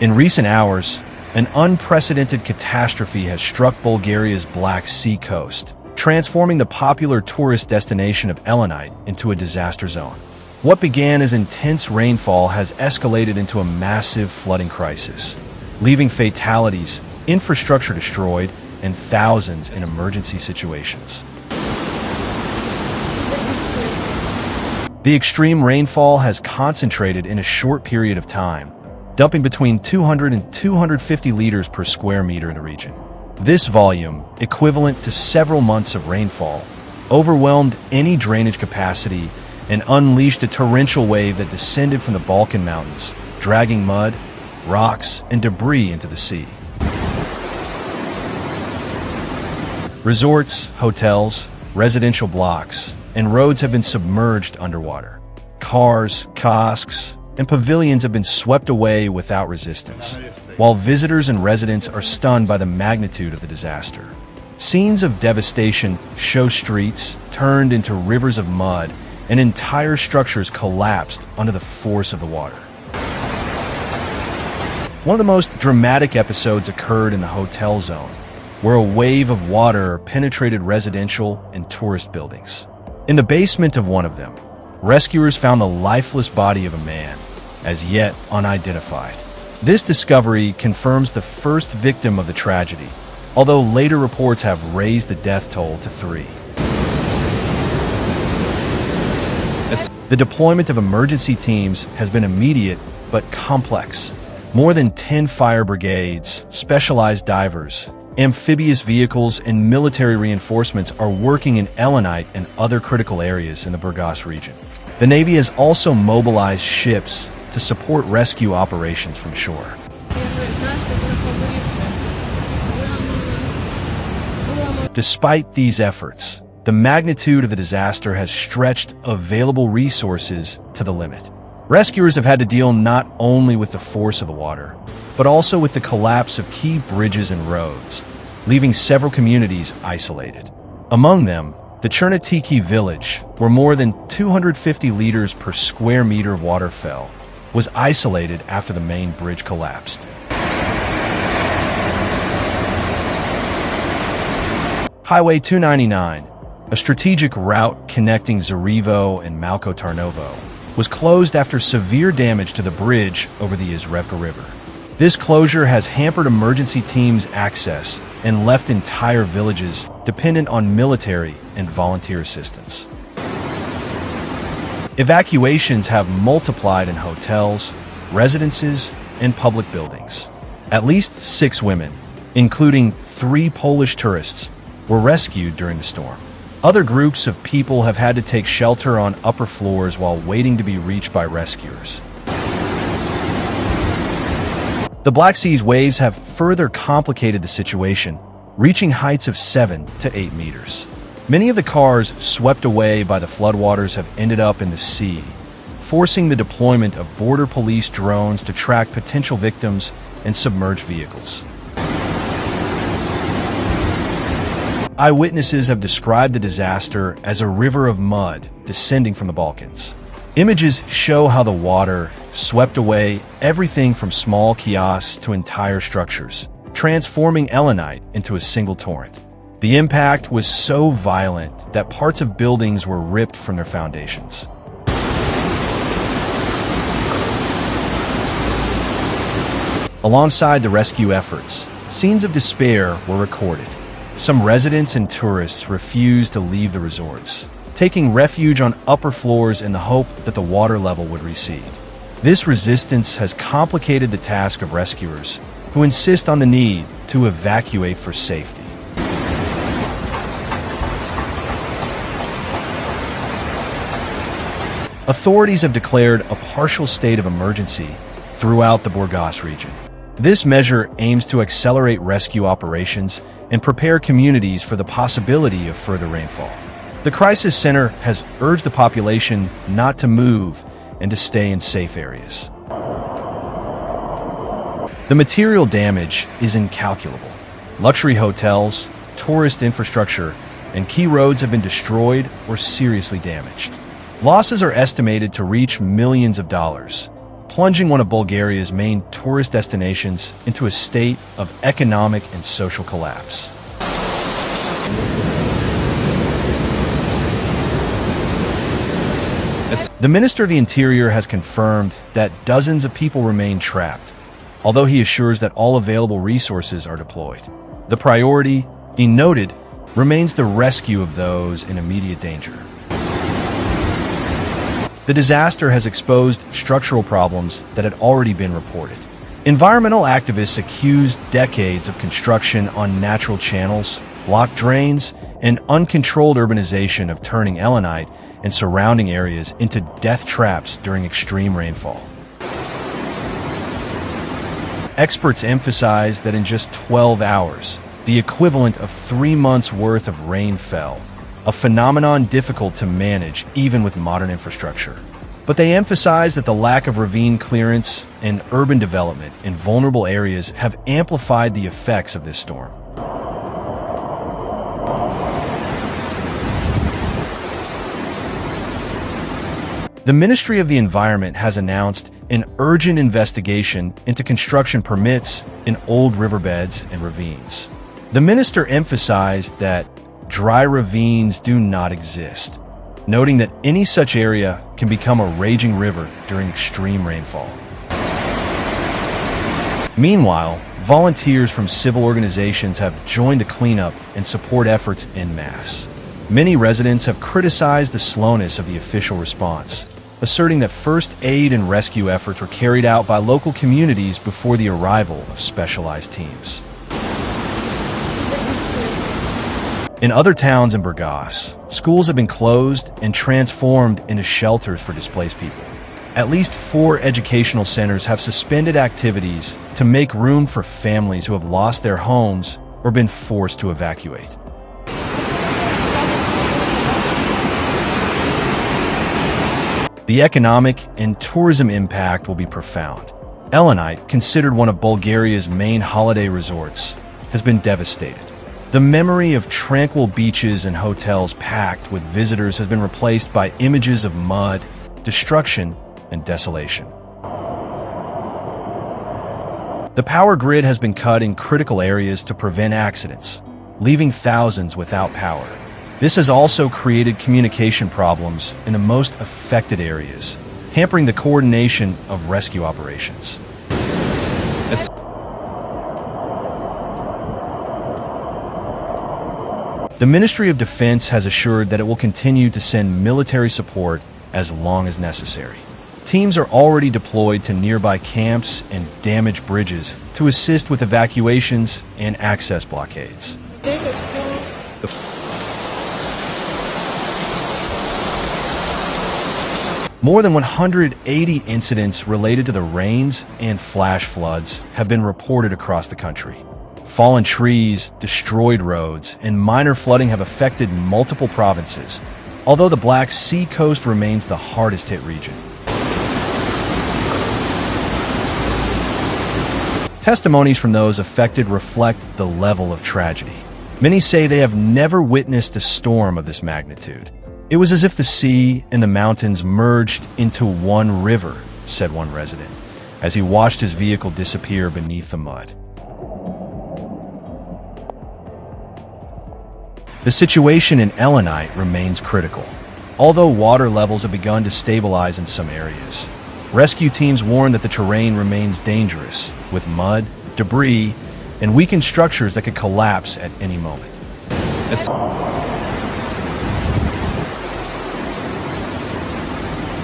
In recent hours, an unprecedented catastrophe has struck Bulgaria's Black Sea coast, transforming the popular tourist destination of Elanite into a disaster zone. What began as intense rainfall has escalated into a massive flooding crisis, leaving fatalities, infrastructure destroyed, and thousands in emergency situations. The extreme rainfall has concentrated in a short period of time, dumping between 200 and 250 liters per square meter in the region. This volume, equivalent to several months of rainfall, overwhelmed any drainage capacity and unleashed a torrential wave that descended from the Balkan Mountains, dragging mud, rocks, and debris into the sea. Resorts, hotels, residential blocks, and roads have been submerged underwater. Cars, kiosks, and pavilions have been swept away without resistance, while visitors and residents are stunned by the magnitude of the disaster. Scenes of devastation show streets turned into rivers of mud and entire structures collapsed under the force of the water. One of the most dramatic episodes occurred in the hotel zone, where a wave of water penetrated residential and tourist buildings. In the basement of one of them, rescuers found the lifeless body of a man, as yet unidentified. This discovery confirms the first victim of the tragedy, although later reports have raised the death toll to 3. The deployment of emergency teams has been immediate but complex. More than 10 fire brigades, specialized divers, amphibious vehicles, and military reinforcements are working in Elanite and other critical areas in the Burgas region. The Navy has also mobilized ships to support rescue operations from shore. Despite these efforts, the magnitude of the disaster has stretched available resources to the limit. Rescuers have had to deal not only with the force of the water, but also with the collapse of key bridges and roads, leaving several communities isolated. Among them, the Torrential village, where more than 250 liters per square meter of water fell, was isolated after the main bridge collapsed. Highway 299, a strategic route connecting Zarivo and Malko Tarnovo, was closed after severe damage to the bridge over the Izrevka River. This closure has hampered emergency teams' access and left entire villages dependent on military and volunteer assistance. Evacuations have multiplied in hotels, residences, and public buildings. At least 6 women, including 3 Polish tourists, were rescued during the storm. Other groups of people have had to take shelter on upper floors while waiting to be reached by rescuers. The Black Sea's waves have further complicated the situation, reaching heights of 7 to 8 meters. Many of the cars swept away by the floodwaters have ended up in the sea, forcing the deployment of border police drones to track potential victims and submerged vehicles. Eyewitnesses have described the disaster as a river of mud descending from the Balkans. Images show how the water swept away everything from small kiosks to entire structures, transforming Elanite into a single torrent. The impact was so violent that parts of buildings were ripped from their foundations. Alongside the rescue efforts, scenes of despair were recorded. Some residents and tourists refused to leave the resorts, taking refuge on upper floors in the hope that the water level would recede. This resistance has complicated the task of rescuers, who insist on the need to evacuate for safety. Authorities have declared a partial state of emergency throughout the Burgas region. This measure aims to accelerate rescue operations and prepare communities for the possibility of further rainfall. The Crisis Center has urged the population not to move and to stay in safe areas. The material damage is incalculable. Luxury hotels, tourist infrastructure, and key roads have been destroyed or seriously damaged. Losses are estimated to reach millions of dollars, plunging one of Bulgaria's main tourist destinations into a state of economic and social collapse. The Minister of the Interior has confirmed that dozens of people remain trapped, although he assures that all available resources are deployed. The priority, he noted, remains the rescue of those in immediate danger. The disaster has exposed structural problems that had already been reported. Environmental activists accused decades of construction on natural channels, blocked drains, and uncontrolled urbanization of turning Elanite and surrounding areas into death traps during extreme rainfall. Experts emphasize that in just 12 hours, the equivalent of 3 months' worth of rain fell, a phenomenon difficult to manage even with modern infrastructure. But they emphasize that the lack of ravine clearance and urban development in vulnerable areas have amplified the effects of this storm. The Ministry of the Environment has announced an urgent investigation into construction permits in old riverbeds and ravines. The minister emphasized that dry ravines do not exist, noting that any such area can become a raging river during extreme rainfall. Meanwhile, volunteers from civil organizations have joined the cleanup and support efforts en masse. Many residents have criticized the slowness of the official response, asserting that first aid and rescue efforts were carried out by local communities before the arrival of specialized teams. In other towns in Burgas, schools have been closed and transformed into shelters for displaced people. At least 4 educational centers have suspended activities to make room for families who have lost their homes or been forced to evacuate. The economic and tourism impact will be profound. Elanite, considered one of Bulgaria's main holiday resorts, has been devastated. The memory of tranquil beaches and hotels packed with visitors has been replaced by images of mud, destruction, and desolation. The power grid has been cut in critical areas to prevent accidents, leaving thousands without power. This has also created communication problems in the most affected areas, hampering the coordination of rescue operations. The Ministry of Defense has assured that it will continue to send military support as long as necessary. Teams are already deployed to nearby camps and damaged bridges to assist with evacuations and access blockades. More than 180 incidents related to the rains and flash floods have been reported across the country. Fallen trees, destroyed roads, and minor flooding have affected multiple provinces, although the Black Sea coast remains the hardest hit region. Testimonies from those affected reflect the level of tragedy. Many say they have never witnessed a storm of this magnitude. It was as if the sea and the mountains merged into one river, said one resident, as he watched his vehicle disappear beneath the mud. The situation in Elanite remains critical. Although water levels have begun to stabilize in some areas, rescue teams warn that the terrain remains dangerous, with mud, debris, and weakened structures that could collapse at any moment.